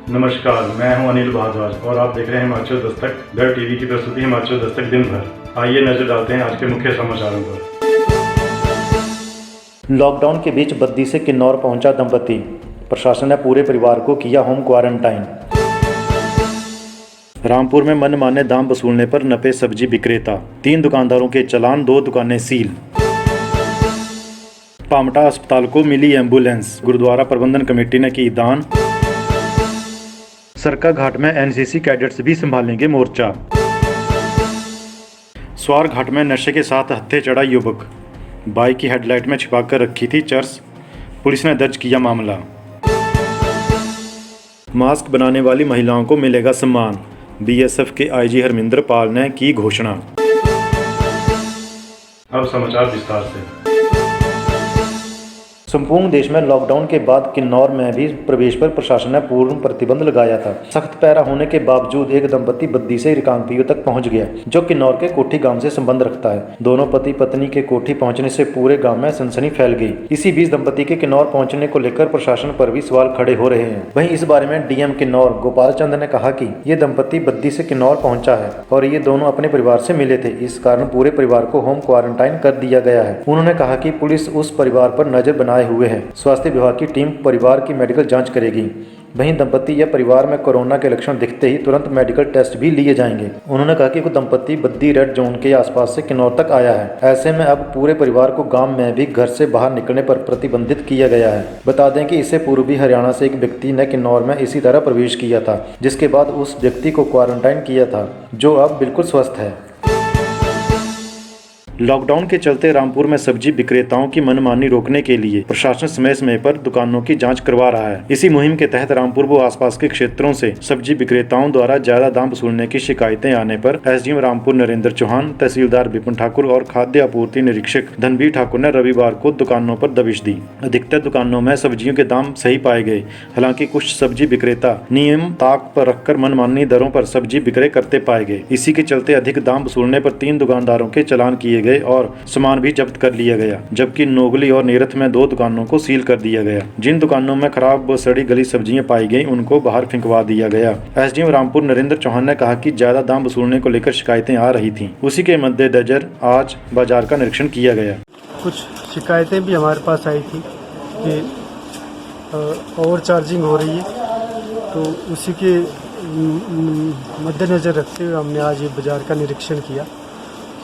नमस्कार, मैं हूं अनिल भारद्वाज और आप देख रहे हैं हिमाचल दस्तक घर टीवी की प्रस्तुति हिमाचल दस्तक दिन भर। आइए नजर डालते हैं आज के मुख्य समाचारों पर। लॉकडाउन के बीच बद्दी से किन्नौर पहुंचा दंपति, प्रशासन ने पूरे परिवार को किया होम क्वारंटाइन। रामपुर में मनमाने दाम वसूलने पर नपे सब्जी विक्रेता, 3 दुकानदारों के चालान, 2 दुकानें सील। पामटा अस्पताल को मिली एम्बुलेंस, गुरुद्वारा प्रबंधन कमेटी ने की दान। सरका घाट में एनसीसी कैडेट्स भी संभालेंगे मोर्चा। स्वार घाट में नशे के साथ हत्थे चढ़ा युवक, बाइक की हेडलाइट में छिपाकर रखी थी चर्स, पुलिस ने दर्ज किया मामला। मास्क बनाने वाली महिलाओं को मिलेगा सम्मान, बीएसएफ के आईजी हरमिंदर पाल ने की घोषणा। अब समाचार विस्तार से। संपूर्ण देश में लॉकडाउन के बाद किन्नौर में भी प्रवेश पर प्रशासन ने पूर्ण प्रतिबंध लगाया था। सख्त पैरा होने के बावजूद एक दंपति बद्दी से रिकांगपिओ तक पहुंच गया, जो किन्नौर के कोठी गांव से संबंध रखता है। दोनों पति पत्नी के कोठी पहुंचने से पूरे गांव में सनसनी फैल गई। इसी बीच दंपति के किन्नौर पहुंचने को लेकर प्रशासन पर भी सवाल खड़े हो रहे हैं। वहीं इस बारे में डीएम किन्नौर गोपाल चंद ने कहा कि ये दंपति बद्दी से किन्नौर पहुंचा है और ये दोनों अपने परिवार से मिले थे, इस कारण पूरे परिवार को होम क्वारंटाइन कर दिया गया है। उन्होंने कहा कि पुलिस उस परिवार पर नजर बनाए हुए है। स्वास्थ्य विभाग की टीम परिवार की मेडिकल जांच करेगी। वहीं दंपति या परिवार में कोरोना के लक्षण दिखते ही तुरंत मेडिकल टेस्ट भी लिए जाएंगे। उन्होंने कहा कि दंपति बद्दी रेड जोन के आसपास से किन्नौर तक आया है। ऐसे में अब पूरे परिवार को गांव में भी घर से बाहर निकलने पर प्रतिबंधित किया गया है। बता दें कि इससे पूर्व भी हरियाणा से एक व्यक्ति ने किन्नौर में इसी तरह प्रवेश किया था, जिसके बाद उस व्यक्ति को क्वारंटाइन किया था, जो अब बिल्कुल स्वस्थ है। लॉकडाउन के चलते रामपुर में सब्जी विक्रेताओं की मनमानी रोकने के लिए प्रशासन समय समय पर दुकानों की जांच करवा रहा है। इसी मुहिम के तहत रामपुर व आसपास के क्षेत्रों से सब्जी विक्रेताओं द्वारा ज्यादा दाम वसूलने की शिकायतें आने पर एसडीएम रामपुर नरेंद्र चौहान, तहसीलदार विपिन ठाकुर और खाद्य आपूर्ति निरीक्षक धनबीर ठाकुर ने रविवार को दुकानों पर दबिश दी। अधिकतर दुकानों में सब्जियों के दाम सही पाए गए। हालांकि कुछ सब्जी विक्रेता नियम ताक पर रखकर मनमानी दरों पर सब्जी विक्रय करते पाए गए। इसी के चलते अधिक दाम वसूलने पर 3 दुकानदारों के चालान किए गए और सामान भी जब्त कर लिया गया, जबकि नोगली और नेरथ में 2 दुकानों को सील कर दिया गया। जिन दुकानों में खराब व सड़ी गली सब्जियां पाई गई उनको बाहर फेंकवा दिया गया। एसडीएम रामपुर नरेंद्र चौहान ने कहा कि ज्यादा दाम वसूलने को लेकर शिकायतें आ रही थीं। उसी के मद्देनजर आज बाजार का निरीक्षण किया गया। कुछ शिकायतें भी हमारे पास आई थी कि ओवर चार्जिंग हो रही है, तो उसी के मद्देनजर रखते हुए हमने आज ये बाजार का निरीक्षण किया।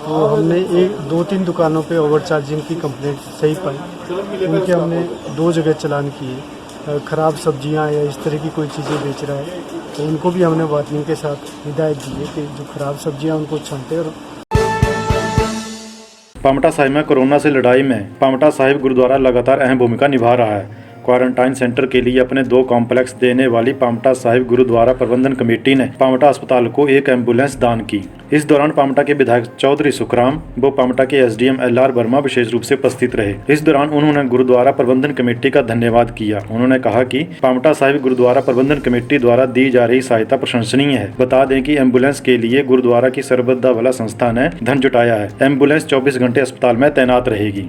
तो हमने 1-2-3 दुकानों पे ओवर चार्जिंग की कंप्लेंट सही पाई। उनके हमने 2 जगह चालान किए। ख़राब सब्जियां या इस तरह की कोई चीज़ें बेच रहा है तो उनको भी हमने वार्निंग के साथ हिदायत दी है कि जो ख़राब सब्जियां उनको छांटे। और पामटा साहिब में कोरोना से लड़ाई में पामटा साहिब गुरुद्वारा लगातार अहम भूमिका निभा रहा है। क्वारंटाइन सेंटर के लिए अपने 2 कॉम्प्लेक्स देने वाली पामटा साहिब गुरुद्वारा प्रबंधन कमेटी ने पामटा अस्पताल को एक एम्बुलेंस दान की। इस दौरान पामटा के विधायक चौधरी सुखराम व पामटा के एसडीएम एलआर वर्मा विशेष रूप से उपस्थित रहे। इस दौरान उन्होंने गुरुद्वारा प्रबंधन कमेटी का धन्यवाद किया। उन्होंने कहा कि पामटा साहिब गुरुद्वारा प्रबंधन कमेटी द्वारा दी जा रही सहायता प्रशंसनीय है। बता दें कि एम्बुलेंस के लिए गुरुद्वारा की सरबत भला संस्था ने धन जुटाया है। एम्बुलेंस 24 घंटे अस्पताल में तैनात रहेगी।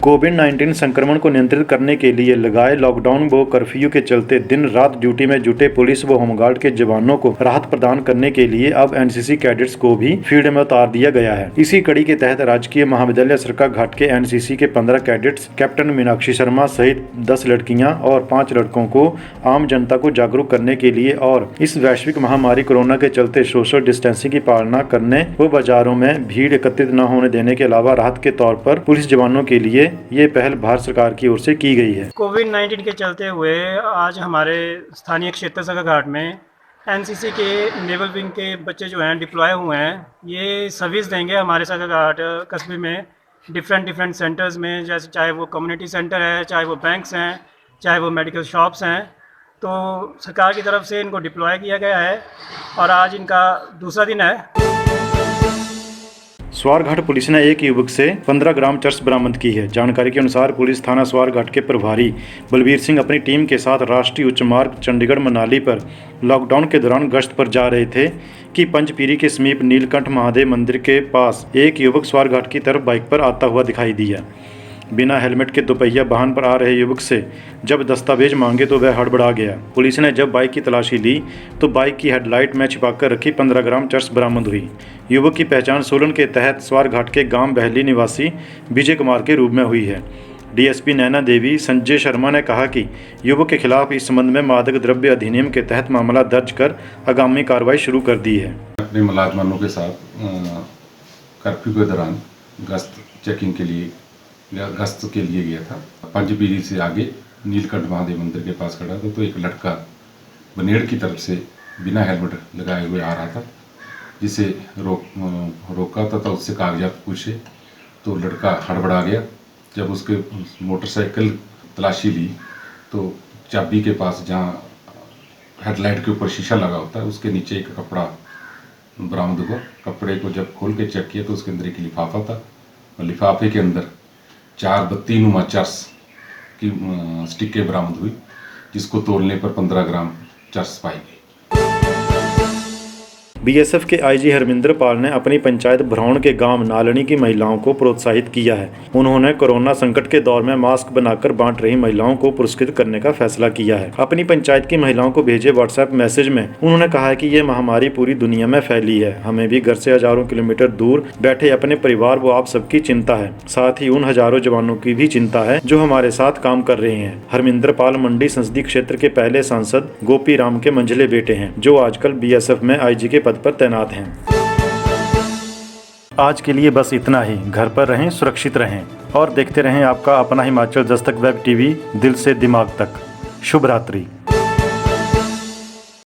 कोविड-19 संक्रमण को नियंत्रित करने के लिए लगाए लॉकडाउन व कर्फ्यू के चलते दिन रात ड्यूटी में जुटे पुलिस व होमगार्ड के जवानों को राहत प्रदान करने के लिए अब एनसीसी कैडेट्स को भी फील्ड में उतार दिया गया है। इसी कड़ी के तहत राजकीय महाविद्यालय सरका घाट के एनसीसी के 15 कैडेट्स, कैप्टन मीनाक्षी शर्मा सहित 10 लड़कियां और 5 लड़कों को आम जनता को जागरूक करने के लिए और इस वैश्विक महामारी कोरोना के चलते सोशल डिस्टेंसिंग की पालना करने व बाजारों में भीड़ एकत्रित न होने देने के अलावा राहत के तौर पर पुलिस जवानों के लिए ये पहल भारत सरकार की ओर से की गई है। कोविड-19 के चलते हुए आज हमारे स्थानीय क्षेत्र सरका घाट में एनसीसी के नेवल विंग के बच्चे जो हैं डिप्लॉय हुए हैं। ये सर्विस देंगे हमारे सरका घाट कस्बे में डिफरेंट सेंटर्स में, जैसे चाहे वो कम्युनिटी सेंटर है, चाहे वो बैंक्स हैं, चाहे वो मेडिकल शॉप्स हैं। तो सरकार की तरफ से इनको डिप्लॉय किया गया है और आज इनका दूसरा दिन है। स्वारघाट पुलिस ने एक युवक से 15 ग्राम चर्स बरामद की है। जानकारी के अनुसार पुलिस थाना स्वारघाट के प्रभारी बलबीर सिंह अपनी टीम के साथ राष्ट्रीय उच्च मार्ग चंडीगढ़ मनाली पर लॉकडाउन के दौरान गश्त पर जा रहे थे कि पंचपीरी के समीप नीलकंठ महादेव मंदिर के पास एक युवक स्वारघाट की तरफ बाइक पर आता हुआ दिखाई दिया। बिना हेलमेट के दोपहिया वाहन पर आ रहे युवक से जब दस्तावेज मांगे तो वह हड़बड़ा गया। पुलिस ने जब बाइक की तलाशी ली तो बाइक की हेडलाइट में छिपाकर रखी 15 ग्राम चरस बरामद हुई। युवक की पहचान सोलन के तहत स्वारघाट के गांव बहली निवासी विजय कुमार के रूप में हुई है। डीएसपी नैना देवी संजय शर्मा ने कहा कि युवक के खिलाफ इस संबंध में मादक द्रव्य अधिनियम के तहत मामला दर्ज कर आगामी कार्रवाई शुरू कर दी है। अपने मुलाजमानों के साथ कर्फ्यू के दौरान चेकिंग के लिए गश्त के लिए गया था। पंजपीरी से आगे नीलकंठ महादेव मंदिर के पास खड़ा था तो एक लड़का बनेड़ की तरफ से बिना हेलमेट लगाए हुए आ रहा था, जिसे रोका था उससे कागजात पूछे तो लड़का हड़बड़ा गया। जब उसके मोटरसाइकिल तलाशी ली तो चाबी के पास जहाँ हेडलाइट के ऊपर शीशा लगा होता है उसके नीचे एक कपड़ा बरामद हुआ। कपड़े को जब खोल के चेक किया तो उसके अंदर एक लिफाफा था और लिफाफे के अंदर 4 बत्ती-नुमा चरस की स्टिकें बरामद हुई, जिसको तोलने पर 15 ग्राम चरस पाई गई। बीएसएफ के आईजी हरमिंदर पाल ने अपनी पंचायत भ्रौण के गांव नालनी की महिलाओं को प्रोत्साहित किया है। उन्होंने कोरोना संकट के दौर में मास्क बनाकर बांट रही महिलाओं को पुरस्कृत करने का फैसला किया है। अपनी पंचायत की महिलाओं को भेजे व्हाट्सएप मैसेज में उन्होंने कहा है कि ये महामारी पूरी दुनिया में फैली है, हमें भी घर से हजारों किलोमीटर दूर बैठे अपने परिवार व आप सबकी चिंता है, साथ ही उन हजारों जवानों की भी चिंता है जो हमारे साथ काम कर रहे हैं। हरमिंदर पाल मंडी संसदीय क्षेत्र के पहले सांसद गोपी राम के मंझले बेटे हैं, जो आजकल बीएसएफ में आईजी के पद पर तैनात हैं। आज के लिए बस इतना ही। घर पर रहें, सुरक्षित रहें और देखते रहें आपका अपना हिमाचल दस्तक वेब टीवी, दिल से दिमाग तक। शुभ रात्रि।